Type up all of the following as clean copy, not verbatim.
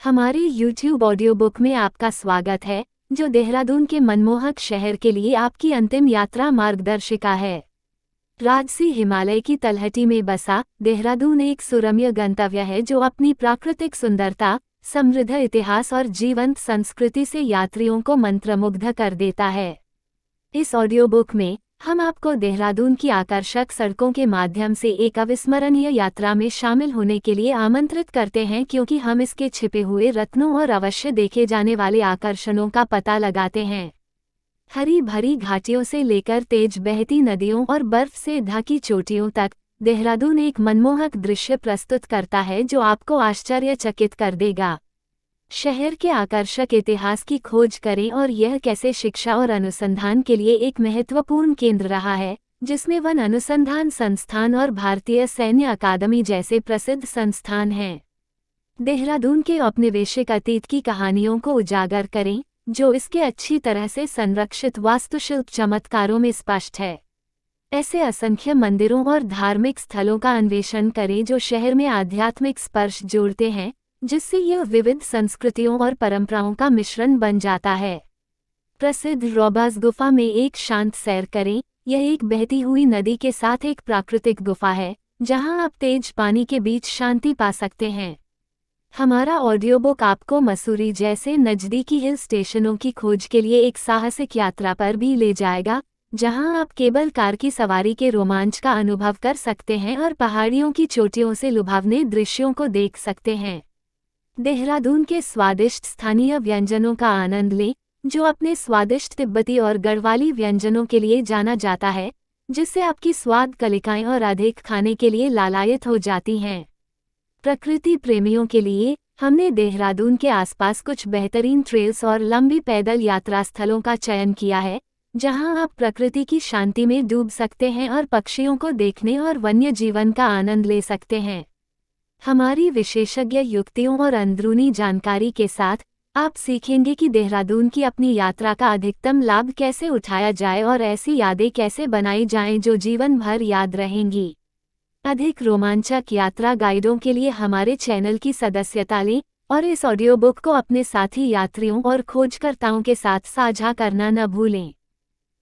हमारे YouTube audio book में आपका स्वागत है, जो देहरादून के मनमोहक शहर के लिए आपकी अंतिम यात्रा मार्गदर्शिका है। राजसी हिमालय की तलहटी में बसा देहरादून एक सुरम्य गंतव्य है जो अपनी प्राकृतिक सुंदरता, समृद्ध इतिहास और जीवंत संस्कृति से यात्रियों को मंत्रमुग्ध कर देता है। इस ऑडियो बुक में हम आपको देहरादून की आकर्षक सड़कों के माध्यम से एक अविस्मरणीय यात्रा में शामिल होने के लिए आमंत्रित करते हैं, क्योंकि हम इसके छिपे हुए रत्नों और अवश्य देखे जाने वाले आकर्षणों का पता लगाते हैं। हरी भरी घाटियों से लेकर तेज बहती नदियों और बर्फ से ढकी चोटियों तक देहरादून एक मनमोहक दृश्य प्रस्तुत करता है जो आपको आश्चर्यचकित कर देगा। शहर के आकर्षक इतिहास की खोज करें और यह कैसे शिक्षा और अनुसंधान के लिए एक महत्वपूर्ण केंद्र रहा है, जिसमें वन अनुसंधान संस्थान और भारतीय सैन्य अकादमी जैसे प्रसिद्ध संस्थान हैं। देहरादून के औपनिवेशिक अतीत की कहानियों को उजागर करें, जो इसके अच्छी तरह से संरक्षित वास्तुशिल्प चमत्कारों में स्पष्ट है। ऐसे असंख्य मंदिरों और धार्मिक स्थलों का अन्वेषण करें जो शहर में आध्यात्मिक स्पर्श जोड़ते हैं, जिससे यह विविध संस्कृतियों और परंपराओं का मिश्रण बन जाता है। प्रसिद्ध रॉबास गुफा में एक शांत सैर करें। यह एक बहती हुई नदी के साथ एक प्राकृतिक गुफा है, जहां आप तेज पानी के बीच शांति पा सकते हैं। हमारा ऑडियो बुक आपको मसूरी जैसे नज़दीकी हिल स्टेशनों की खोज के लिए एक साहसिक यात्रा पर भी ले जाएगा, जहां आप केबल कार की सवारी के रोमांच का अनुभव कर सकते हैं और पहाड़ियों की चोटियों से लुभावने दृश्यों को देख सकते हैं। देहरादून के स्वादिष्ट स्थानीय व्यंजनों का आनंद लें, जो अपने स्वादिष्ट तिब्बती और गढ़वाली व्यंजनों के लिए जाना जाता है, जिससे आपकी स्वाद कलिकाएं और अधिक खाने के लिए लालायित हो जाती हैं। प्रकृति प्रेमियों के लिए हमने देहरादून के आसपास कुछ बेहतरीन ट्रेल्स और लंबी पैदल यात्रा स्थलों का चयन किया है, जहां आप प्रकृति की शांति में डूब सकते हैं और पक्षियों को देखने और वन्य जीवन का आनंद ले सकते हैं। हमारी विशेषज्ञ युक्तियों और अंदरूनी जानकारी के साथ आप सीखेंगे कि देहरादून की अपनी यात्रा का अधिकतम लाभ कैसे उठाया जाए और ऐसी यादें कैसे बनाई जाएं जो जीवन भर याद रहेंगी। अधिक रोमांचक यात्रा गाइडों के लिए हमारे चैनल की सदस्यता लें और इस ऑडियो बुक को अपने साथी यात्रियों और खोजकर्ताओं के साथ साझा करना न भूलें।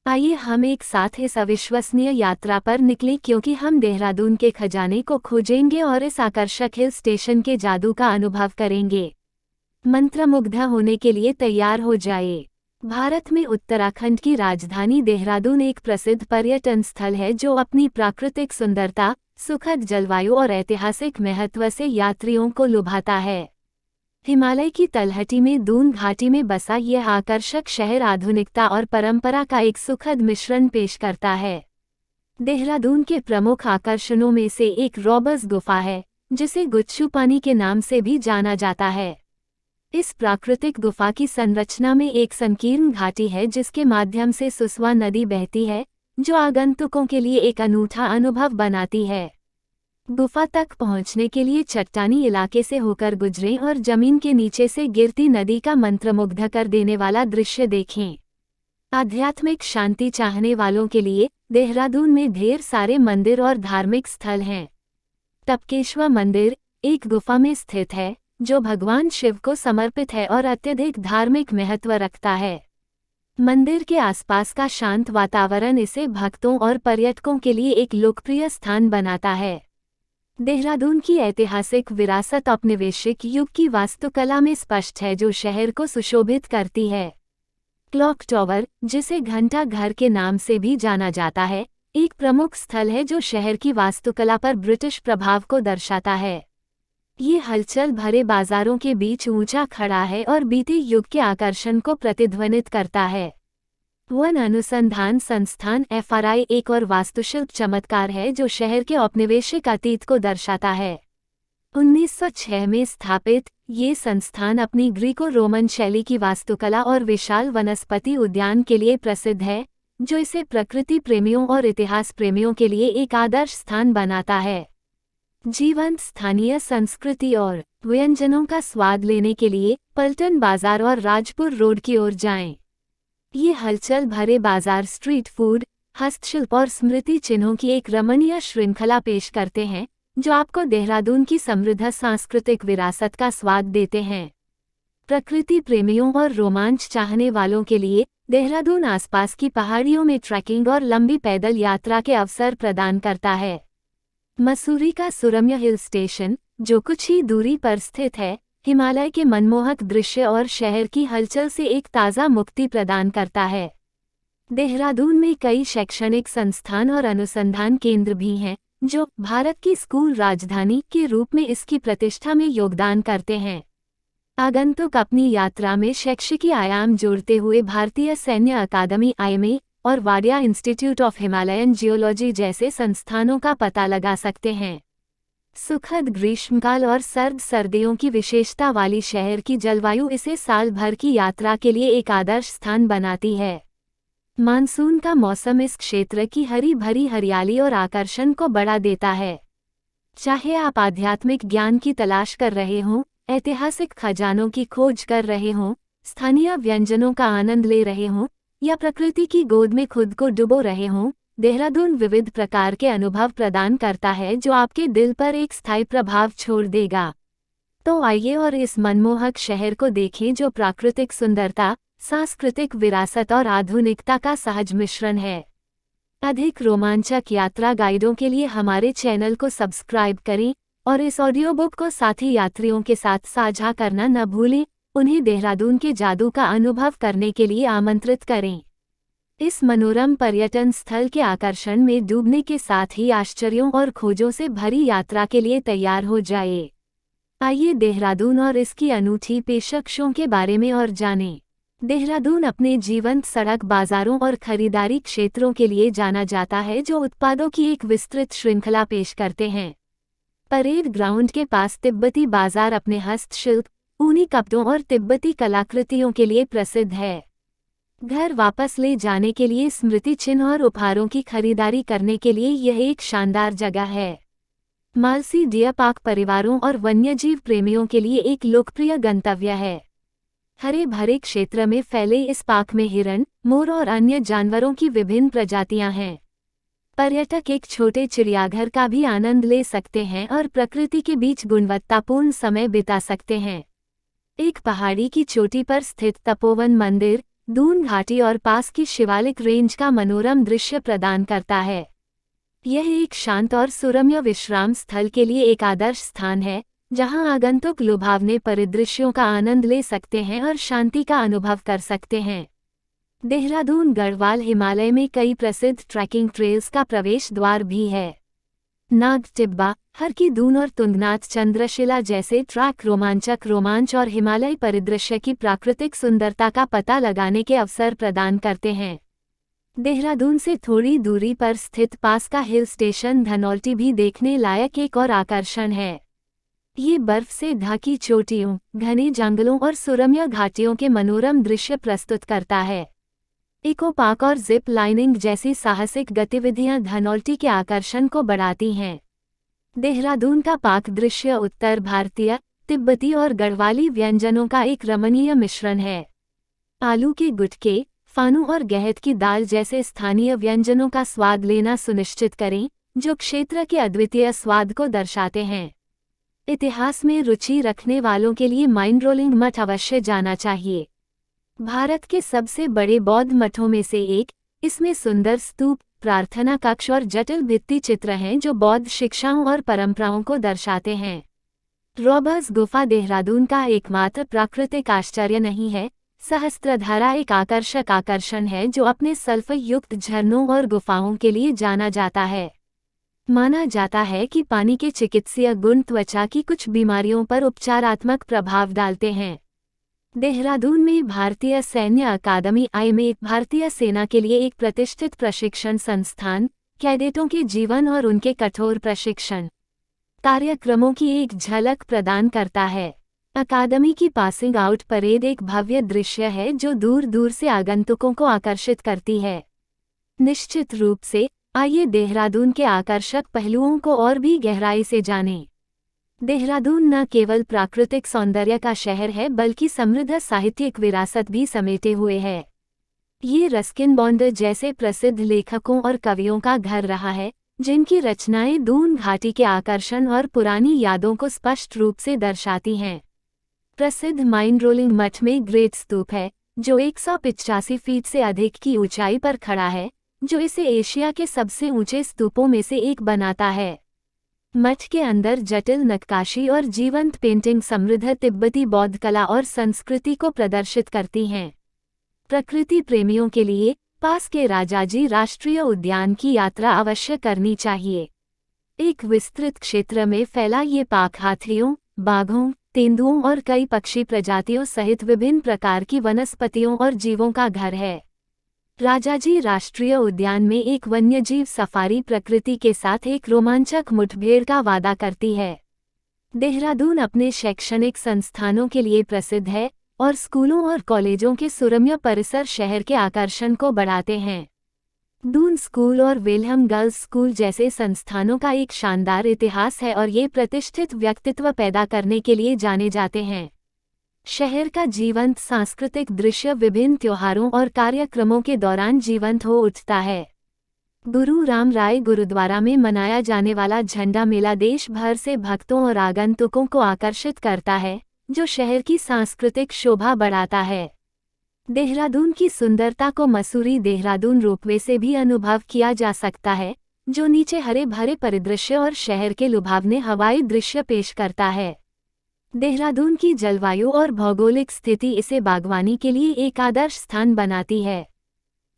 आइए हम एक साथ इस अविश्वसनीय यात्रा पर निकलें, क्योंकि हम देहरादून के खजाने को खोजेंगे और इस आकर्षक हिल स्टेशन के जादू का अनुभव करेंगे। मंत्रमुग्ध होने के लिए तैयार हो जाइए। भारत में उत्तराखंड की राजधानी देहरादून एक प्रसिद्ध पर्यटन स्थल है जो अपनी प्राकृतिक सुंदरता, सुखद जलवायु और ऐतिहासिक महत्व से यात्रियों को लुभाता है। हिमालय की तलहटी में दून घाटी में बसा यह आकर्षक शहर आधुनिकता और परंपरा का एक सुखद मिश्रण पेश करता है। देहरादून के प्रमुख आकर्षणों में से एक रॉबर्स गुफा है, जिसे गुच्छू पानी के नाम से भी जाना जाता है। इस प्राकृतिक गुफा की संरचना में एक संकीर्ण घाटी है जिसके माध्यम से सुसवा नदी बहती है, जो आगंतुकों के लिए एक अनूठा अनुभव बनाती है। गुफा तक पहुंचने के लिए चट्टानी इलाके से होकर गुजरें और जमीन के नीचे से गिरती नदी का मंत्रमुग्ध कर देने वाला दृश्य देखें। आध्यात्मिक शांति चाहने वालों के लिए देहरादून में ढेर सारे मंदिर और धार्मिक स्थल हैं। टपकेश्वर मंदिर एक गुफा में स्थित है, जो भगवान शिव को समर्पित है और अत्यधिक धार्मिक महत्व रखता है। मंदिर के आसपास का शांत वातावरण इसे भक्तों और पर्यटकों के लिए एक लोकप्रिय स्थान बनाता है। देहरादून की ऐतिहासिक विरासत औपनिवेशिक युग की वास्तुकला में स्पष्ट है, जो शहर को सुशोभित करती है। क्लॉक टॉवर, जिसे घंटा घर के नाम से भी जाना जाता है, एक प्रमुख स्थल है जो शहर की वास्तुकला पर ब्रिटिश प्रभाव को दर्शाता है। ये हलचल भरे बाजारों के बीच ऊंचा खड़ा है और बीते युग के आकर्षण को प्रतिध्वनित करता है। वन अनुसंधान संस्थान FRI एक और वास्तुशिल्प चमत्कार है जो शहर के औपनिवेशिक अतीत को दर्शाता है। 1906 में स्थापित ये संस्थान अपनी ग्रीको रोमन शैली की वास्तुकला और विशाल वनस्पति उद्यान के लिए प्रसिद्ध है, जो इसे प्रकृति प्रेमियों और इतिहास प्रेमियों के लिए एक आदर्श स्थान बनाता है। जीवंत स्थानीय संस्कृति और व्यंजनों का स्वाद लेने के लिए पल्टन बाजार और राजपुर रोड की ओर जाएं। ये हलचल भरे बाजार स्ट्रीट फूड, हस्तशिल्प और स्मृति चिन्हों की एक रमणीय श्रृंखला पेश करते हैं, जो आपको देहरादून की समृद्ध सांस्कृतिक विरासत का स्वाद देते हैं। प्रकृति प्रेमियों और रोमांच चाहने वालों के लिए देहरादून आसपास की पहाड़ियों में ट्रैकिंग और लंबी पैदल यात्रा के अवसर प्रदान करता है। मसूरी का सुरम्य हिल स्टेशन, जो कुछ ही दूरी पर स्थित है, हिमालय के मनमोहक दृश्य और शहर की हलचल से एक ताज़ा मुक्ति प्रदान करता है। देहरादून में कई शैक्षणिक संस्थान और अनुसंधान केंद्र भी हैं, जो भारत की स्कूल राजधानी के रूप में इसकी प्रतिष्ठा में योगदान करते हैं। आगंतुक अपनी यात्रा में शैक्षिकी आयाम जोड़ते हुए भारतीय सैन्य अकादमी (IMA) और Wadia institute of Himalayan geology जैसे संस्थानों का पता लगा सकते हैं। सुखद ग्रीष्मकाल और सर्द सर्दियों की विशेषता वाली शहर की जलवायु इसे साल भर की यात्रा के लिए एक आदर्श स्थान बनाती है। मानसून का मौसम इस क्षेत्र की हरी भरी हरियाली और आकर्षण को बढ़ा देता है। चाहे आप आध्यात्मिक ज्ञान की तलाश कर रहे हों, ऐतिहासिक खजानों की खोज कर रहे हों, स्थानीय व्यंजनों का आनंद ले रहे हों या प्रकृति की गोद में खुद को डुबो रहे हों, देहरादून विविध प्रकार के अनुभव प्रदान करता है जो आपके दिल पर एक स्थायी प्रभाव छोड़ देगा। तो आइए और इस मनमोहक शहर को देखें जो प्राकृतिक सुंदरता, सांस्कृतिक विरासत और आधुनिकता का सहज मिश्रण है। अधिक रोमांचक यात्रा गाइडों के लिए हमारे चैनल को सब्सक्राइब करें और इस ऑडियो बुक को साथी यात्रियों के साथ साझा करना न भूलें। उन्हें देहरादून के जादू का अनुभव करने के लिए आमंत्रित करें। इस मनोरम पर्यटन स्थल के आकर्षण में डूबने के साथ ही आश्चर्यों और खोजों से भरी यात्रा के लिए तैयार हो जाए। आइए देहरादून और इसकी अनूठी पेशकशों के बारे में और जानें। देहरादून अपने जीवंत सड़क बाजारों और खरीदारी क्षेत्रों के लिए जाना जाता है जो उत्पादों की एक विस्तृत श्रृंखला पेश करते हैं। परेड ग्राउंड के पास तिब्बती बाजार अपने हस्तशिल्प, ऊनी कपड़ों और तिब्बती कलाकृतियों के लिए प्रसिद्ध है। घर वापस ले जाने के लिए स्मृति चिन्ह और उपहारों की खरीदारी करने के लिए यह एक शानदार जगह है। मालसी डियर पार्क परिवारों और वन्यजीव प्रेमियों के लिए एक लोकप्रिय गंतव्य है। हरे भरे क्षेत्र में फैले इस पार्क में हिरण, मोर और अन्य जानवरों की विभिन्न प्रजातियां हैं। पर्यटक एक छोटे चिड़ियाघर का भी आनंद ले सकते हैं और प्रकृति के बीच गुणवत्तापूर्ण समय बिता सकते हैं। एक पहाड़ी की चोटी पर स्थित तपोवन मंदिर, दून घाटी और पास की शिवालिक रेंज का मनोरम दृश्य प्रदान करता है। यह एक शांत और सुरम्य विश्राम स्थल के लिए एक आदर्श स्थान है, जहां आगंतुक लुभावने परिदृश्यों का आनंद ले सकते हैं और शांति का अनुभव कर सकते हैं। देहरादून गढ़वाल हिमालय में कई प्रसिद्ध ट्रैकिंग ट्रेल्स का प्रवेश द्वार भी है। नाग टिब्बा, हर की दून और तुंगनाथ चंद्रशिला जैसे ट्रैक रोमांचक रोमांच और हिमालय परिदृश्य की प्राकृतिक सुंदरता का पता लगाने के अवसर प्रदान करते हैं। देहरादून से थोड़ी दूरी पर स्थित पास का हिल स्टेशन धनौल्टी भी देखने लायक एक और आकर्षण है। ये बर्फ से ढकी चोटियों, घने जंगलों और सुरम्य घाटियों के मनोरम दृश्य प्रस्तुत करता है। इको पार्क और जिप लाइनिंग जैसी साहसिक गतिविधियां धनौल्टी के आकर्षण को बढ़ाती हैं। देहरादून का पार्क दृश्य उत्तर भारतीय, तिब्बती और गढ़वाली व्यंजनों का एक रमणीय मिश्रण है। आलू के गुटके, फानू और गहत की दाल जैसे स्थानीय व्यंजनों का स्वाद लेना सुनिश्चित करें, जो क्षेत्र के अद्वितीय स्वाद को दर्शाते हैं। इतिहास में रुचि रखने वालों के लिए माइंड रोलिंग मठ अवश्य जाना चाहिए। भारत के सबसे बड़े बौद्ध मठों में से एक, इसमें सुंदर स्तूप, प्रार्थना कक्ष और जटिल भित्ति चित्र हैं जो बौद्ध शिक्षाओं और परंपराओं को दर्शाते हैं। रॉबर्स गुफा देहरादून का एकमात्र प्राकृतिक आश्चर्य नहीं है, सहस्त्रधारा एक आकर्षक आकर्षण है जो अपने सल्फर युक्त झरनों और गुफाओं के लिए जाना जाता है। माना जाता है कि पानी के चिकित्सीय गुण त्वचा की कुछ बीमारियों पर उपचारात्मक प्रभाव डालते हैं। देहरादून में भारतीय सैन्य अकादमी (IMA) भारतीय सेना के लिए एक प्रतिष्ठित प्रशिक्षण संस्थान, कैडेटों के जीवन और उनके कठोर प्रशिक्षण कार्यक्रमों की एक झलक प्रदान करता है। अकादमी की पासिंग आउट परेड एक भव्य दृश्य है जो दूर दूर से आगंतुकों को आकर्षित करती है। निश्चित रूप से, आइए देहरादून के आकर्षक पहलुओं को और भी गहराई से जानें। देहरादून न केवल प्राकृतिक सौंदर्य का शहर है बल्कि समृद्ध साहित्यिक विरासत भी समेटे हुए है। ये रस्किन बॉन्ड जैसे प्रसिद्ध लेखकों और कवियों का घर रहा है, जिनकी रचनाएं दून घाटी के आकर्षण और पुरानी यादों को स्पष्ट रूप से दर्शाती हैं। प्रसिद्ध माइंड रोलिंग मठ में ग्रेट स्तूप है, जो 185 फीट से अधिक की ऊंचाई पर खड़ा है, जो इसे एशिया के सबसे ऊंचे स्तूपों में से एक बनाता है। मठ के अंदर जटिल नक्काशी और जीवंत पेंटिंग समृद्ध तिब्बती बौद्ध कला और संस्कृति को प्रदर्शित करती हैं। प्रकृति प्रेमियों के लिए पास के राजाजी राष्ट्रीय उद्यान की यात्रा अवश्य करनी चाहिए। एक विस्तृत क्षेत्र में फैला ये पार्क हाथियों, बाघों, तेंदुओं और कई पक्षी प्रजातियों सहित विभिन्न प्रकार की वनस्पतियों और जीवों का घर है। राजाजी राष्ट्रीय उद्यान में एक वन्यजीव सफारी प्रकृति के साथ एक रोमांचक मुठभेड़ का वादा करती है। देहरादून अपने शैक्षणिक संस्थानों के लिए प्रसिद्ध है और स्कूलों और कॉलेजों के सुरम्य परिसर शहर के आकर्षण को बढ़ाते हैं। दून स्कूल और वेलहम गर्ल्स स्कूल जैसे संस्थानों का एक शानदार इतिहास है और ये प्रतिष्ठित व्यक्तित्व पैदा करने के लिए जाने जाते हैं। शहर का जीवंत सांस्कृतिक दृश्य विभिन्न त्योहारों और कार्यक्रमों के दौरान जीवंत हो उठता है। गुरु राम राय गुरुद्वारा में मनाया जाने वाला झंडा मेला देश भर से भक्तों और आगंतुकों को आकर्षित करता है, जो शहर की सांस्कृतिक शोभा बढ़ाता है। देहरादून की सुंदरता को मसूरी देहरादून रोपवे से भी अनुभव किया जा सकता है, जो नीचे हरे भरे परिदृश्य और शहर के लुभावने हवाई दृश्य पेश करता है। देहरादून की जलवायु और भौगोलिक स्थिति इसे बागवानी के लिए एक आदर्श स्थान बनाती है।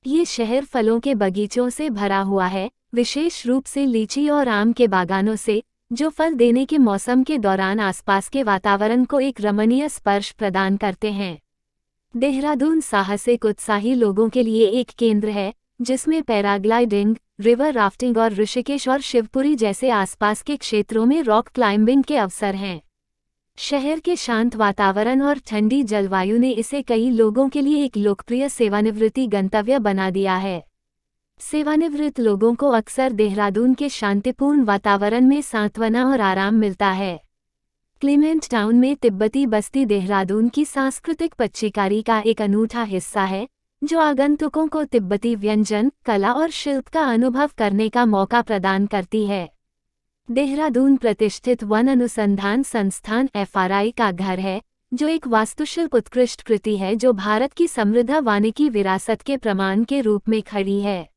ये शहर फलों के बगीचों से भरा हुआ है, विशेष रूप से लीची और आम के बागानों से, जो फल देने के मौसम के दौरान आसपास के वातावरण को एक रमणीय स्पर्श प्रदान करते हैं। देहरादून साहसिक उत्साही लोगों के लिए एक केंद्र है, जिसमें पैराग्लाइडिंग, रिवर राफ्टिंग और ऋषिकेश और शिवपुरी जैसे आसपास के क्षेत्रों में रॉक क्लाइंबिंग के अवसर हैं। शहर के शांत वातावरण और ठंडी जलवायु ने इसे कई लोगों के लिए एक लोकप्रिय सेवानिवृत्ति गंतव्य बना दिया है। सेवानिवृत्त लोगों को अक्सर देहरादून के शांतिपूर्ण वातावरण में सांत्वना और आराम मिलता है। क्लीमेंट टाउन में तिब्बती बस्ती देहरादून की सांस्कृतिक पच्चीकारी का एक अनूठा हिस्सा है, जो आगंतुकों को तिब्बती व्यंजन, कला और शिल्प का अनुभव करने का मौका प्रदान करती है। देहरादून प्रतिष्ठित वन अनुसंधान संस्थान FRI का घर है, जो एक वास्तुशिल्प उत्कृष्ट कृति है जो भारत की समृद्ध वानिकी विरासत के प्रमाण के रूप में खड़ी है।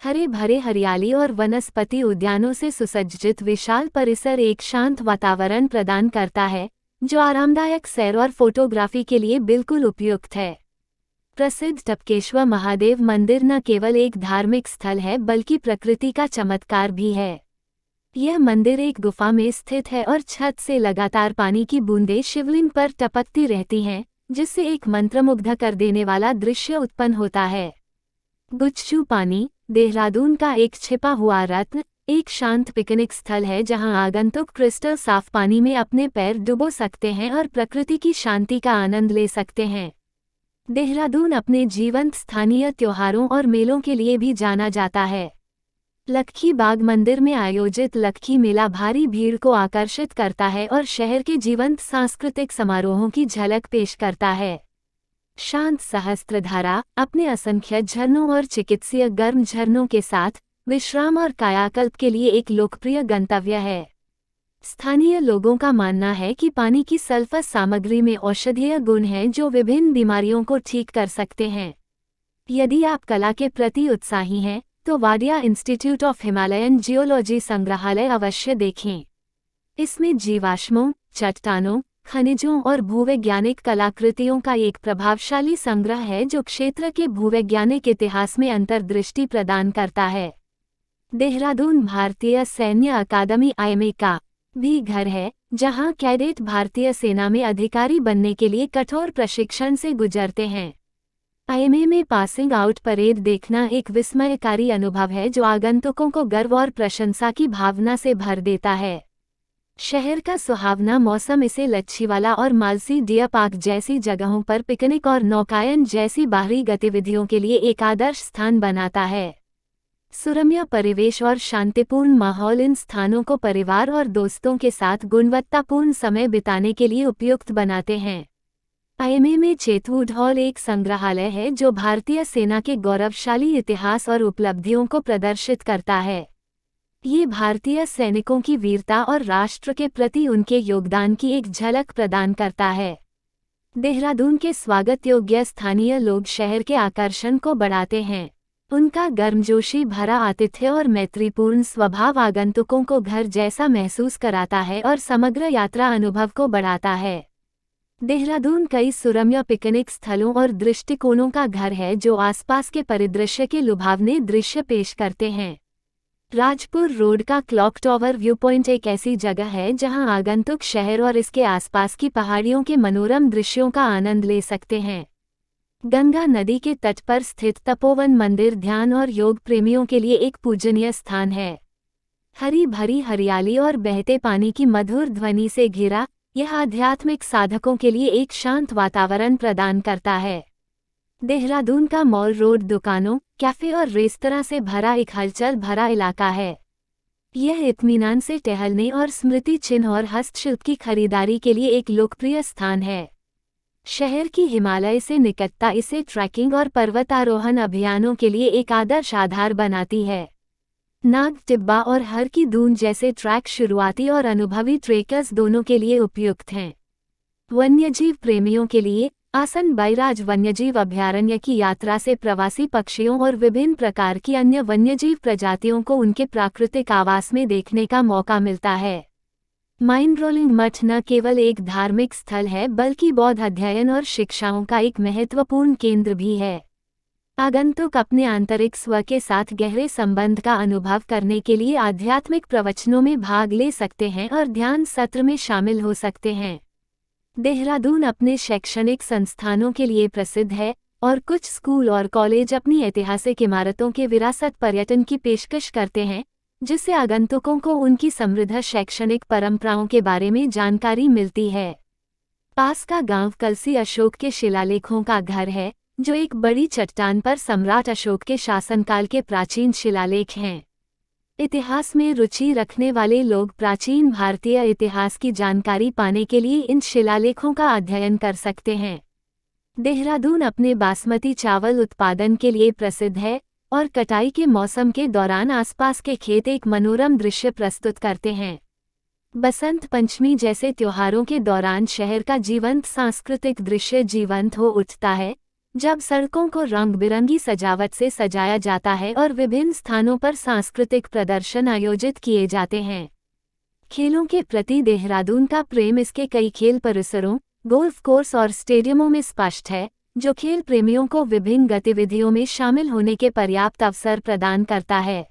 हरे भरे हरियाली और वनस्पति उद्यानों से सुसज्जित विशाल परिसर एक शांत वातावरण प्रदान करता है, जो आरामदायक सैर और फोटोग्राफी के लिए बिल्कुल उपयुक्त है। प्रसिद्ध टपकेश्वर महादेव मंदिर न केवल एक धार्मिक स्थल है बल्कि प्रकृति का चमत्कार भी है। यह मंदिर एक गुफा में स्थित है और छत से लगातार पानी की बूंदें शिवलिंग पर टपकती रहती हैं, जिससे एक मंत्रमुग्ध कर देने वाला दृश्य उत्पन्न होता है। गुच्चू पानी देहरादून का एक छिपा हुआ रत्न, एक शांत पिकनिक स्थल है जहां आगंतुक क्रिस्टल साफ पानी में अपने पैर डुबो सकते हैं और प्रकृति की शांति का आनंद ले सकते हैं। देहरादून अपने जीवंत स्थानीय त्योहारों और मेलों के लिए भी जाना जाता है। लक्खी बाग मंदिर में आयोजित लक्खी मेला भारी भीड़ को आकर्षित करता है और शहर के जीवंत सांस्कृतिक समारोहों की झलक पेश करता है। शांत सहस्त्रधारा अपने असंख्य झरनों और चिकित्सीय गर्म झरनों के साथ विश्राम और कायाकल्प के लिए एक लोकप्रिय गंतव्य है। स्थानीय लोगों का मानना है कि पानी की सल्फर सामग्री में औषधीय गुण हैं जो विभिन्न बीमारियों को ठीक कर सकते हैं। यदि आप कला के प्रति उत्साही हैं, तो Wadia institute of Himalayan geology संग्रहालय अवश्य देखें। इसमें जीवाश्मों, चट्टानों, खनिजों और भूवैज्ञानिक कलाकृतियों का एक प्रभावशाली संग्रह है जो क्षेत्र के भूवैज्ञानिक इतिहास में अंतर्दृष्टि प्रदान करता है। देहरादून भारतीय सैन्य अकादमी IMA का भी घर है, जहां कैडेट भारतीय सेना में अधिकारी बनने के लिए कठोर प्रशिक्षण से गुजरते हैं। IMA में पासिंग आउट परेड देखना एक विस्मयकारी अनुभव है जो आगंतुकों को गर्व और प्रशंसा की भावना से भर देता है। शहर का सुहावना मौसम इसे लच्छीवाला और मालसी डियर पार्क जैसी जगहों पर पिकनिक और नौकायन जैसी बाहरी गतिविधियों के लिए एक आदर्श स्थान बनाता है। सुरम्य परिवेश और शांतिपूर्ण माहौल इन स्थानों को परिवार और दोस्तों के साथ गुणवत्तापूर्ण समय बिताने के लिए उपयुक्त बनाते हैं। IMA में चेतवुड हॉल एक संग्रहालय है जो भारतीय सेना के गौरवशाली इतिहास और उपलब्धियों को प्रदर्शित करता है। ये भारतीय सैनिकों की वीरता और राष्ट्र के प्रति उनके योगदान की एक झलक प्रदान करता है। देहरादून के स्वागत योग्य स्थानीय लोग शहर के आकर्षण को बढ़ाते हैं। उनका गर्मजोशी भरा आतिथ्य और मैत्रीपूर्ण स्वभाव आगंतुकों को घर जैसा महसूस कराता है और समग्र यात्रा अनुभव को बढ़ाता है। देहरादून कई सुरम्य पिकनिक स्थलों और दृष्टिकोणों का घर है जो आसपास के परिदृश्य के लुभावने दृश्य पेश करते हैं। राजपुर रोड का क्लॉक टावर व्यू पॉइंट एक ऐसी जगह है जहां आगंतुक शहर और इसके आसपास की पहाड़ियों के मनोरम दृश्यों का आनंद ले सकते हैं। गंगा नदी के तट पर स्थित तपोवन मंदिर ध्यान और योग प्रेमियों के लिए एक पूजनीय स्थान है। हरी भरी हरियाली और बहते पानी की मधुर ध्वनि से घिरा यह आध्यात्मिक साधकों के लिए एक शांत वातावरण प्रदान करता है। देहरादून का मॉल रोड दुकानों, कैफे और रेस्तरां से भरा एक हलचल भरा इलाका है। यह इत्मीनान से टहलने और स्मृति चिन्ह और हस्तशिल्प की खरीदारी के लिए एक लोकप्रिय स्थान है। शहर की हिमालय से निकटता इसे ट्रैकिंग और पर्वतारोहण अभियानों के लिए एक आदर्श आधार बनाती है। नाग टिब्बा और हर की दून जैसे ट्रैक शुरुआती और अनुभवी ट्रेकर्स दोनों के लिए उपयुक्त हैं। वन्यजीव प्रेमियों के लिए आसन बैराज वन्यजीव अभयारण्य की यात्रा से प्रवासी पक्षियों और विभिन्न प्रकार की अन्य वन्यजीव प्रजातियों को उनके प्राकृतिक आवास में देखने का मौका मिलता है। माइंडरोलिंग मठ न केवल एक धार्मिक स्थल है बल्कि बौद्ध अध्ययन और शिक्षाओं का एक महत्वपूर्ण केंद्र भी है। आगंतुक अपने आंतरिक स्व के साथ गहरे संबंध का अनुभव करने के लिए आध्यात्मिक प्रवचनों में भाग ले सकते हैं और ध्यान सत्र में शामिल हो सकते हैं। देहरादून अपने शैक्षणिक संस्थानों के लिए प्रसिद्ध है और कुछ स्कूल और कॉलेज अपनी ऐतिहासिक इमारतों के विरासत पर्यटन की पेशकश करते हैं, जिससे आगंतुकों को उनकी समृद्ध शैक्षणिक परंपराओं के बारे में जानकारी मिलती है। पास का गांव कलसी अशोक के शिलालेखों का घर है, जो एक बड़ी चट्टान पर सम्राट अशोक के शासनकाल के प्राचीन शिलालेख हैं। इतिहास में रुचि रखने वाले लोग प्राचीन भारतीय इतिहास की जानकारी पाने के लिए इन शिलालेखों का अध्ययन कर सकते हैं। देहरादून अपने बासमती चावल उत्पादन के लिए प्रसिद्ध है और कटाई के मौसम के दौरान आसपास के खेत एक मनोरम दृश्य प्रस्तुत करते हैं। बसंत पंचमी जैसे त्योहारों के दौरान शहर का जीवंत सांस्कृतिक दृश्य जीवंत हो उठता है, जब सड़कों को रंग बिरंगी सजावट से सजाया जाता है और विभिन्न स्थानों पर सांस्कृतिक प्रदर्शन आयोजित किए जाते हैं। खेलों के प्रति देहरादून का प्रेम इसके कई खेल परिसरों, गोल्फ कोर्स और स्टेडियमों में स्पष्ट है, जो खेल प्रेमियों को विभिन्न गतिविधियों में शामिल होने के पर्याप्त अवसर प्रदान करता है।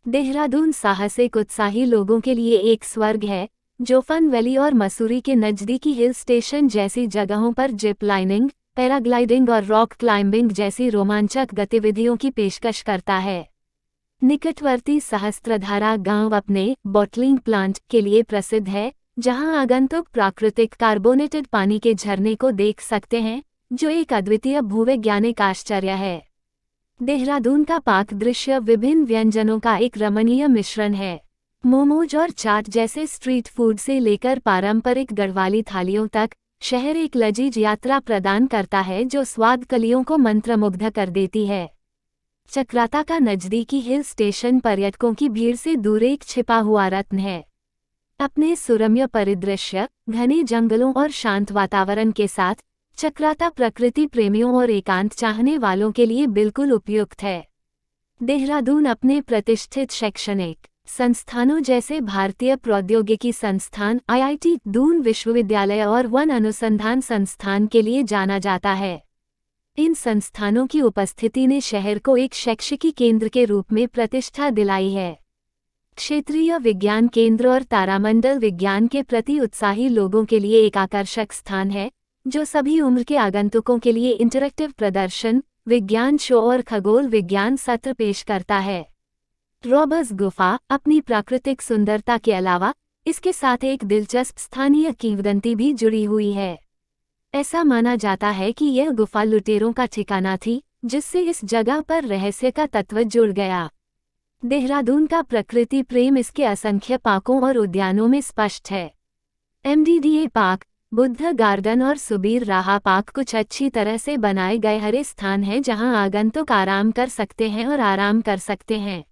देहरादून साहसिक उत्साही लोगों के लिए एक स्वर्ग है, जो फन वैली और मसूरी के नज़दीकी हिल स्टेशन जैसी जगहों पर जिप लाइनिंग, पैराग्लाइडिंग और रॉक क्लाइंबिंग जैसी रोमांचक गतिविधियों की पेशकश करता है। निकटवर्ती सहस्त्रधारा गांव अपने बॉटलिंग प्लांट के लिए प्रसिद्ध है, जहां आगंतुक प्राकृतिक कार्बोनेटेड पानी के झरने को देख सकते हैं, जो एक अद्वितीय भूवैज्ञानिक आश्चर्य है। देहरादून का पाक दृश्य विभिन्न व्यंजनों का एक रमणीय मिश्रण है। मोमोज और चाट जैसे स्ट्रीट फूड से लेकर पारंपरिक गढ़वाली थालियों तक शहर एक लजीज यात्रा प्रदान करता है जो स्वाद कलियों को मंत्रमुग्ध कर देती है। चक्राता का नज़दीकी हिल स्टेशन पर्यटकों की भीड़ से दूर एक छिपा हुआ रत्न है। अपने सुरम्य परिदृश्य, घने जंगलों और शांत वातावरण के साथ चक्राता प्रकृति प्रेमियों और एकांत चाहने वालों के लिए बिल्कुल उपयुक्त है। देहरादून अपने प्रतिष्ठित शैक्षणिक संस्थानों जैसे भारतीय प्रौद्योगिकी संस्थान IIT, दून विश्वविद्यालय और वन अनुसंधान संस्थान के लिए जाना जाता है। इन संस्थानों की उपस्थिति ने शहर को एक शैक्षिकी केंद्र के रूप में प्रतिष्ठा दिलाई है। क्षेत्रीय विज्ञान केंद्र और तारामंडल विज्ञान के प्रति उत्साही लोगों के लिए एक आकर्षक स्थान है, जो सभी उम्र के आगंतुकों के लिए इंटरैक्टिव प्रदर्शन, विज्ञान शो और खगोल विज्ञान सत्र पेश करता है। रॉबर्स गुफा अपनी प्राकृतिक सुंदरता के अलावा इसके साथ एक दिलचस्प स्थानीय किंवदंती भी जुड़ी हुई है। ऐसा माना जाता है कि यह गुफा लुटेरों का ठिकाना थी, जिससे इस जगह पर रहस्य का तत्व जुड़ गया। देहरादून का प्रकृति प्रेम इसके असंख्य पार्कों और उद्यानों में स्पष्ट है। MDDA पार्क, बुद्ध गार्डन और सुबीर राहा पार्क कुछ अच्छी तरह से बनाए गए हरे स्थान हैं जहां आगंतुक आराम कर सकते हैं और आराम कर सकते हैं।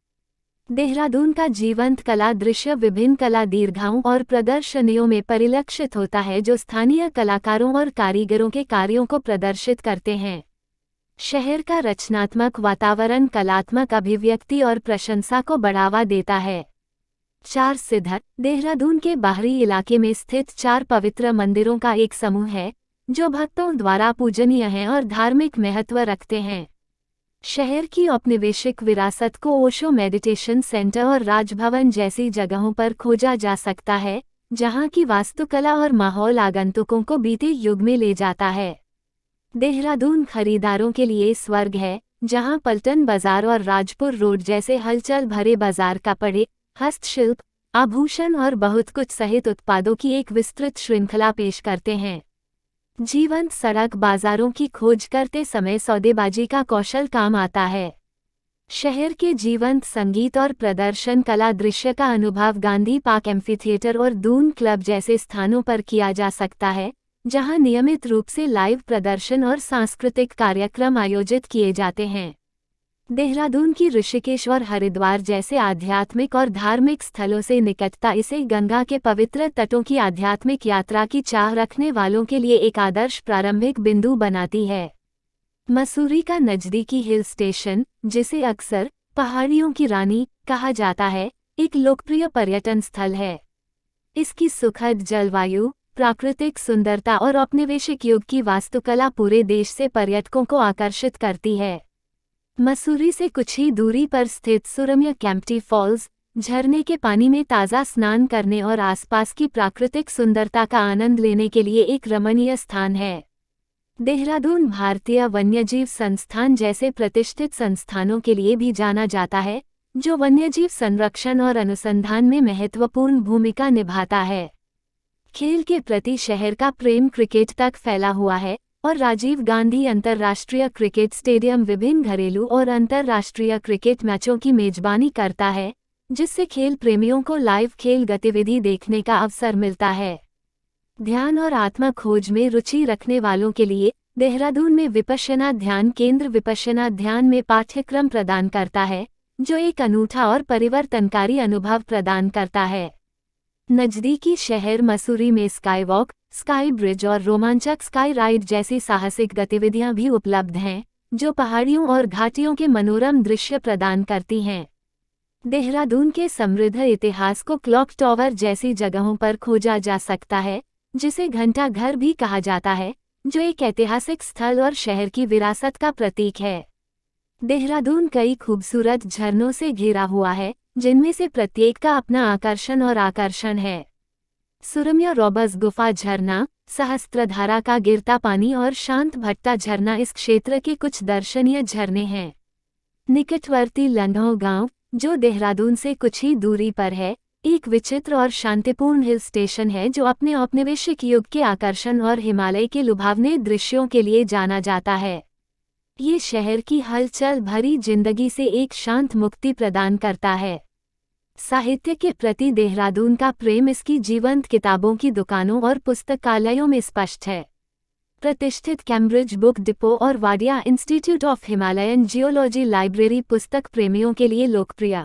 देहरादून का जीवंत कला दृश्य विभिन्न कला दीर्घाओं और प्रदर्शनियों में परिलक्षित होता है, जो स्थानीय कलाकारों और कारीगरों के कार्यों को प्रदर्शित करते हैं। शहर का रचनात्मक वातावरण कलात्मक अभिव्यक्ति और प्रशंसा को बढ़ावा देता है। 4 सिद्धर देहरादून के बाहरी इलाके में स्थित 4 पवित्र मंदिरों का एक समूह है, जो भक्तों द्वारा पूजनीय हैं और धार्मिक महत्व रखते हैं। शहर की औपनिवेशिक विरासत को ओशो मेडिटेशन सेंटर और राजभवन जैसी जगहों पर खोजा जा सकता है, जहां की वास्तुकला और माहौल आगंतुकों को बीते युग में ले जाता है। देहरादून खरीदारों के लिए स्वर्ग है, जहां पलटन बाजार और राजपुर रोड जैसे हलचल भरे बाजार कपड़े, हस्तशिल्प, आभूषण और बहुत कुछ सहित उत्पादों की एक विस्तृत श्रृंखला पेश करते हैं। जीवंत सड़क बाजारों की खोज करते समय सौदेबाजी का कौशल काम आता है। शहर के जीवंत संगीत और प्रदर्शन कला दृश्य का अनुभव गांधी पार्क एम्फीथिएटर और दून क्लब जैसे स्थानों पर किया जा सकता है, जहां नियमित रूप से लाइव प्रदर्शन और सांस्कृतिक कार्यक्रम आयोजित किए जाते हैं। देहरादून की ऋषिकेश और हरिद्वार जैसे आध्यात्मिक और धार्मिक स्थलों से निकटता इसे गंगा के पवित्र तटों की आध्यात्मिक यात्रा की चाह रखने वालों के लिए एक आदर्श प्रारंभिक बिंदु बनाती है। मसूरी का नजदीकी हिल स्टेशन, जिसे अक्सर पहाड़ियों की रानी कहा जाता है, एक लोकप्रिय पर्यटन स्थल है। इसकी सुखद जलवायु, प्राकृतिक सुंदरता और औपनिवेशिक युग की वास्तुकला पूरे देश से पर्यटकों को आकर्षित करती है। मसूरी से कुछ ही दूरी पर स्थित सुरम्य कैंपटी फॉल्स, झरने के पानी में ताज़ा स्नान करने और आसपास की प्राकृतिक सुंदरता का आनंद लेने के लिए एक रमणीय स्थान है। देहरादून भारतीय वन्यजीव संस्थान जैसे प्रतिष्ठित संस्थानों के लिए भी जाना जाता है, जो वन्यजीव संरक्षण और अनुसंधान में महत्वपूर्ण भूमिका निभाता है। खेल के प्रति शहर का प्रेम क्रिकेट तक फैला हुआ है और राजीव गांधी अंतर्राष्ट्रीय क्रिकेट स्टेडियम विभिन्न घरेलू और अंतर्राष्ट्रीय क्रिकेट मैचों की मेजबानी करता है, जिससे खेल प्रेमियों को लाइव खेल गतिविधि देखने का अवसर मिलता है। ध्यान और आत्मा खोज में रुचि रखने वालों के लिए देहरादून में विपश्यना ध्यान केंद्र विपश्यना ध्यान में पाठ्यक्रम प्रदान करता है, जो एक अनूठा और परिवर्तनकारी अनुभव प्रदान करता है। नजदीकी शहर मसूरी में स्काई वॉक, स्काई ब्रिज और रोमांचक स्काई राइड जैसी साहसिक गतिविधियां भी उपलब्ध हैं, जो पहाड़ियों और घाटियों के मनोरम दृश्य प्रदान करती हैं। देहरादून के समृद्ध इतिहास को क्लॉक टॉवर जैसी जगहों पर खोजा जा सकता है, जिसे घंटा घर भी कहा जाता है, जो एक ऐतिहासिक स्थल और शहर की विरासत का प्रतीक है। देहरादून कई खूबसूरत झरनों से घिरा हुआ है, जिनमें से प्रत्येक का अपना आकर्षण है। सुरम्य रॉबर्स गुफा झरना, सहस्त्रधारा का गिरता पानी और शांत भट्टा झरना इस क्षेत्र के कुछ दर्शनीय झरने हैं। निकटवर्ती लंढौ गांव, जो देहरादून से कुछ ही दूरी पर है, एक विचित्र और शांतिपूर्ण हिल स्टेशन है जो अपने औपनिवेशिक युग के आकर्षण और हिमालय के लुभावने दृश्यों के लिए जाना जाता है। ये शहर की हलचल भरी जिंदगी से एक शांत मुक्ति प्रदान करता है। साहित्य के प्रति देहरादून का प्रेम इसकी जीवंत किताबों की दुकानों और पुस्तकालयों में स्पष्ट है। प्रतिष्ठित कैम्ब्रिज बुक डिपो और Wadia institute of Himalayan geology library पुस्तक प्रेमियों के लिए लोकप्रिय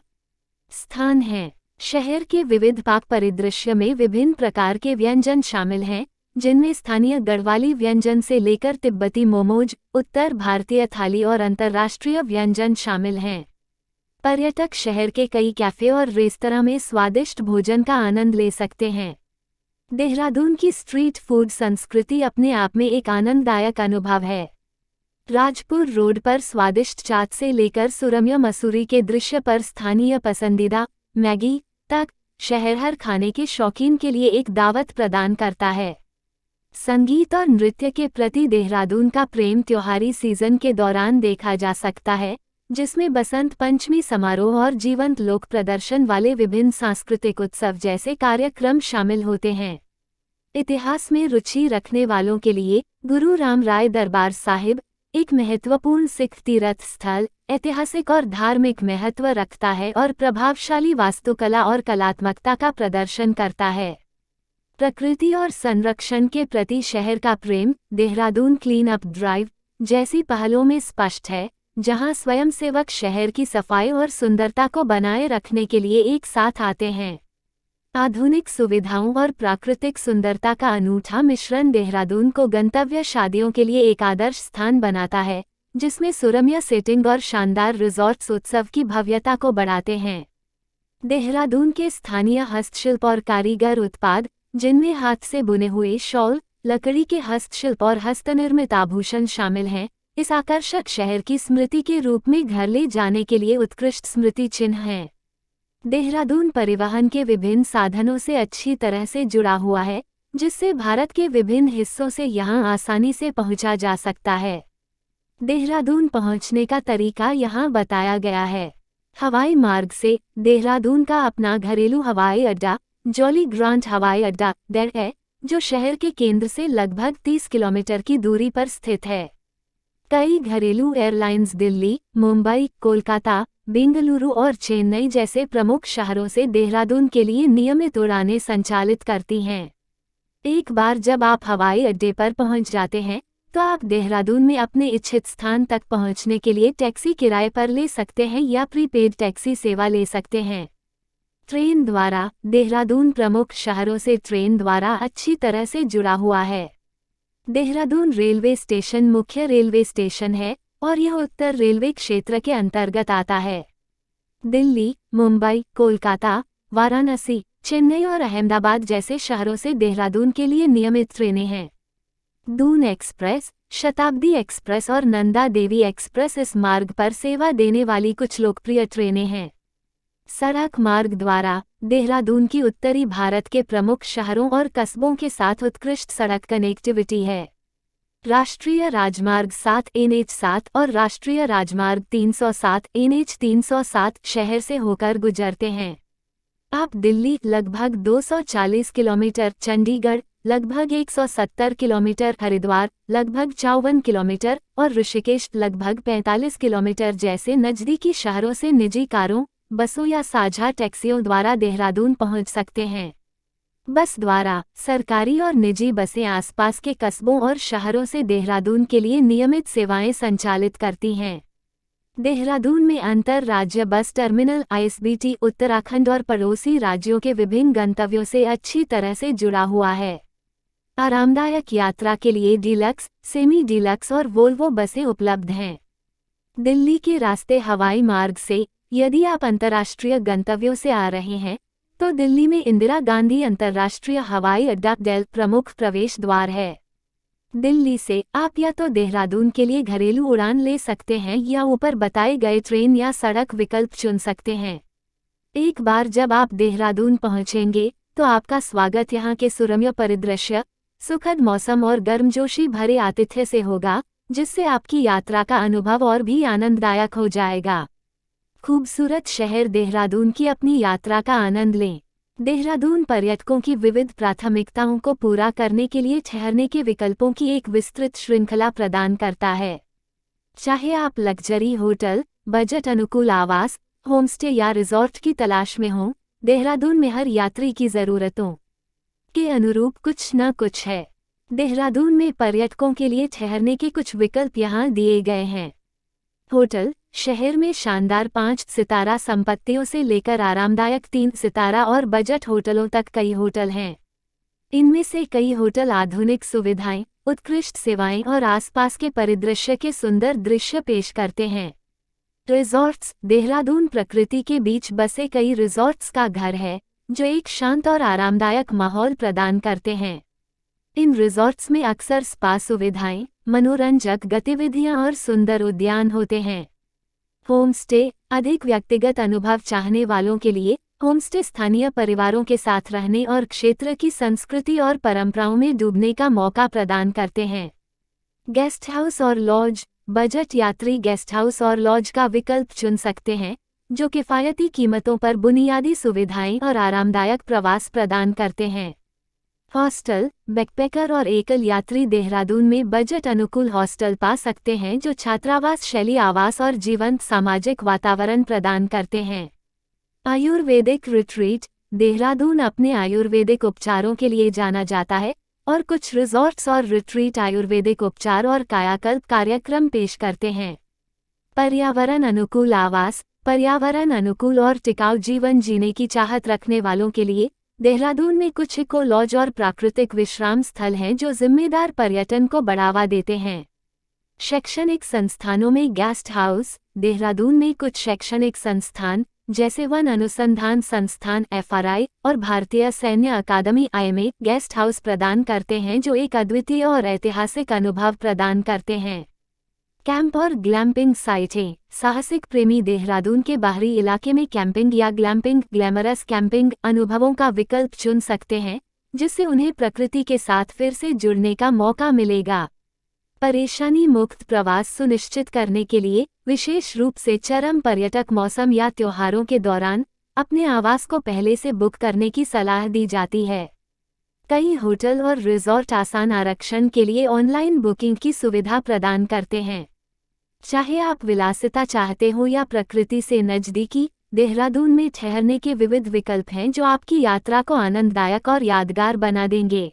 स्थान हैं। शहर के विविध पाक परिदृश्य में विभिन्न प्रकार के व्यंजन शामिल हैं, जिनमें स्थानीय गढ़वाली व्यंजन से लेकर तिब्बती मोमोज, उत्तर भारतीय थाली और अंतर्राष्ट्रीय व्यंजन शामिल हैं। पर्यटक शहर के कई कैफे और रेस्तरां में स्वादिष्ट भोजन का आनंद ले सकते हैं। देहरादून की स्ट्रीट फूड संस्कृति अपने आप में एक आनंददायक अनुभव है। राजपुर रोड पर स्वादिष्ट चाट से लेकर सुरम्य मसूरी के दृश्य पर स्थानीय पसंदीदा मैगी तक, शहर हर खाने के शौकीन के लिए एक दावत प्रदान करता है। संगीत और नृत्य के प्रति देहरादून का प्रेम त्योहारी सीजन के दौरान देखा जा सकता है, जिसमें बसंत पंचमी समारोह और जीवंत लोक प्रदर्शन वाले विभिन्न सांस्कृतिक उत्सव जैसे कार्यक्रम शामिल होते हैं। इतिहास में रुचि रखने वालों के लिए गुरु राम राय दरबार साहिब, एक महत्वपूर्ण सिख तीर्थ स्थल, ऐतिहासिक और धार्मिक महत्व रखता है और प्रभावशाली वास्तुकला और कलात्मकता का प्रदर्शन करता है। प्रकृति और संरक्षण के प्रति शहर का प्रेम देहरादून क्लीन अप ड्राइव जैसी पहलों में स्पष्ट है, जहां स्वयंसेवक शहर की सफाई और सुंदरता को बनाए रखने के लिए एक साथ आते हैं। आधुनिक सुविधाओं और प्राकृतिक सुंदरता का अनूठा मिश्रण देहरादून को गंतव्य शादियों के लिए एक आदर्श स्थान बनाता है, जिसमें सुरम्य सेटिंग और शानदार रिजॉर्ट्स उत्सव की भव्यता को बढ़ाते हैं। देहरादून के स्थानीय हस्तशिल्प और कारीगर उत्पाद, जिनमें हाथ से बुने हुए शॉल, लकड़ी के हस्तशिल्प और हस्तनिर्मित आभूषण शामिल हैं, इस आकर्षक शहर की स्मृति के रूप में घर ले जाने के लिए उत्कृष्ट स्मृति चिन्ह हैं। देहरादून परिवहन के विभिन्न साधनों से अच्छी तरह से जुड़ा हुआ है, जिससे भारत के विभिन्न हिस्सों से यहां आसानी से पहुंचा जा सकता है। देहरादून पहुंचने का तरीका यहां बताया गया है। हवाई मार्ग से देहरादून का अपना घरेलू हवाई अड्डा जॉली ग्रांट हवाई अड्डा डेर है, जो शहर के केंद्र से लगभग 30 किलोमीटर की दूरी पर स्थित है। कई घरेलू एयरलाइंस दिल्ली, मुंबई, कोलकाता, बेंगलुरु और चेन्नई जैसे प्रमुख शहरों से देहरादून के लिए नियमित उड़ानें संचालित करती हैं। एक बार जब आप हवाई अड्डे पर पहुंच जाते हैं, तो आप देहरादून में अपने इच्छित स्थान तक पहुंचने के लिए टैक्सी किराए पर ले सकते हैं या प्रीपेड टैक्सी सेवा ले सकते हैं। ट्रेन द्वारा देहरादून प्रमुख शहरों से ट्रेन द्वारा अच्छी तरह से जुड़ा हुआ है। देहरादून रेलवे स्टेशन मुख्य रेलवे स्टेशन है और यह उत्तर रेलवे क्षेत्र के अंतर्गत आता है। दिल्ली, मुंबई, कोलकाता, वाराणसी, चेन्नई और अहमदाबाद जैसे शहरों से देहरादून के लिए नियमित ट्रेनें हैं। दून एक्सप्रेस, शताब्दी एक्सप्रेस और नंदा देवी एक्सप्रेस इस मार्ग पर सेवा देने वाली कुछ लोकप्रिय ट्रेनें हैं। सड़क मार्ग द्वारा देहरादून की उत्तरी भारत के प्रमुख शहरों और कस्बों के साथ उत्कृष्ट सड़क कनेक्टिविटी है। राष्ट्रीय राजमार्ग 7 NH7 और राष्ट्रीय राजमार्ग 307 NH 307 शहर से होकर गुजरते हैं। आप दिल्ली लगभग 240 किलोमीटर, चंडीगढ़ लगभग 170 किलोमीटर, हरिद्वार लगभग 54 किलोमीटर और ऋषिकेश लगभग 45 किलोमीटर जैसे नज़दीकी शहरों से निजी कारों, बसों या साझा टैक्सियों द्वारा देहरादून पहुंच सकते हैं। बस द्वारा सरकारी और निजी बसें आसपास के कस्बों और शहरों से देहरादून के लिए नियमित सेवाएं संचालित करती हैं। देहरादून में अंतरराज्य बस टर्मिनल ISBT उत्तराखंड और पड़ोसी राज्यों के विभिन्न गंतव्यों से अच्छी तरह से जुड़ा हुआ है। आरामदायक यात्रा के लिए डीलक्स, सेमी डीलक्स और वोल्वो बसें उपलब्ध हैं। दिल्ली के रास्ते हवाई मार्ग से यदि आप अंतर्राष्ट्रीय गंतव्यों से आ रहे हैं, तो दिल्ली में इंदिरा गांधी अंतर्राष्ट्रीय हवाई अड्डा डेल प्रमुख प्रवेश द्वार है। दिल्ली से आप या तो देहरादून के लिए घरेलू उड़ान ले सकते हैं या ऊपर बताए गए ट्रेन या सड़क विकल्प चुन सकते हैं। एक बार जब आप देहरादून पहुंचेंगे, तो आपका स्वागत यहां के सुरम्य परिदृश्य, सुखद मौसम और गर्मजोशी भरे आतिथ्य से होगा, जिससे आपकी यात्रा का अनुभव और भी आनंददायक हो जाएगा। खूबसूरत शहर देहरादून की अपनी यात्रा का आनंद लें। देहरादून पर्यटकों की विविध प्राथमिकताओं को पूरा करने के लिए ठहरने के विकल्पों की एक विस्तृत श्रृंखला प्रदान करता है। चाहे आप लग्जरी होटल, बजट अनुकूल आवास, होमस्टे या रिजॉर्ट की तलाश में हों, देहरादून में हर यात्री की ज़रूरतों के अनुरूप कुछ न कुछ है। देहरादून में पर्यटकों के लिए ठहरने के कुछ विकल्प यहाँ दिए गए हैं। होटल, शहर में शानदार 5 सितारा संपत्तियों से लेकर आरामदायक 3 सितारा और बजट होटलों तक कई होटल हैं। इनमें से कई होटल आधुनिक सुविधाएं, उत्कृष्ट सेवाएं और आसपास के परिदृश्य के सुंदर दृश्य पेश करते हैं। रिजॉर्ट्स, देहरादून प्रकृति के बीच बसे कई रिजॉर्ट्स का घर है, जो एक शांत और आरामदायक माहौल प्रदान करते हैं। इन रिजॉर्ट्स में अक्सर स्पा सुविधाएं, मनोरंजक गतिविधियां और सुंदर उद्यान होते हैं। होमस्टे, अधिक व्यक्तिगत अनुभव चाहने वालों के लिए होमस्टे स्थानीय परिवारों के साथ रहने और क्षेत्र की संस्कृति और परंपराओं में डूबने का मौका प्रदान करते हैं। गेस्ट हाउस और लॉज, बजट यात्री गेस्ट हाउस और लॉज का विकल्प चुन सकते हैं, जो किफ़ायती कीमतों पर बुनियादी सुविधाएं और आरामदायक प्रवास प्रदान करते हैं। हॉस्टल, बैकपैकर और एकल यात्री देहरादून में बजट अनुकूल हॉस्टल पा सकते हैं, जो छात्रावास शैली आवास और जीवंत सामाजिक वातावरण प्रदान करते हैं। आयुर्वेदिक रिट्रीट, देहरादून अपने आयुर्वेदिक उपचारों के लिए जाना जाता है और कुछ रिजॉर्ट्स और रिट्रीट आयुर्वेदिक उपचार और कायाकल्प कार्यक्रम पेश करते हैं। पर्यावरण अनुकूल आवास। पर्यावरण अनुकूल और टिकाऊ जीवन जीने की चाहत रखने वालों के लिए देहरादून में कुछ इको लॉज और प्राकृतिक विश्राम स्थल हैं जो जिम्मेदार पर्यटन को बढ़ावा देते हैं। शैक्षणिक संस्थानों में गेस्ट हाउस। देहरादून में कुछ शैक्षणिक संस्थान जैसे वन अनुसंधान संस्थान FRI और भारतीय सैन्य अकादमी IMA गेस्ट हाउस प्रदान करते हैं जो एक अद्वितीय और ऐतिहासिक अनुभव प्रदान करते हैं। कैंप और ग्लैम्पिंग साइटें। साहसिक प्रेमी देहरादून के बाहरी इलाके में कैंपिंग या ग्लैम्पिंग ग्लैमरस कैंपिंग अनुभवों का विकल्प चुन सकते हैं, जिससे उन्हें प्रकृति के साथ फिर से जुड़ने का मौका मिलेगा। परेशानी मुक्त प्रवास सुनिश्चित करने के लिए विशेष रूप से चरम पर्यटक मौसम या त्योहारों के दौरान अपने आवास को पहले से बुक करने की सलाह दी जाती है। कई होटल और रिजॉर्ट आसान आरक्षण के लिए ऑनलाइन बुकिंग की सुविधा प्रदान करते हैं। चाहे आप विलासिता चाहते हो या प्रकृति से नज़दीकी, देहरादून में ठहरने के विविध विकल्प हैं जो आपकी यात्रा को आनंददायक और यादगार बना देंगे।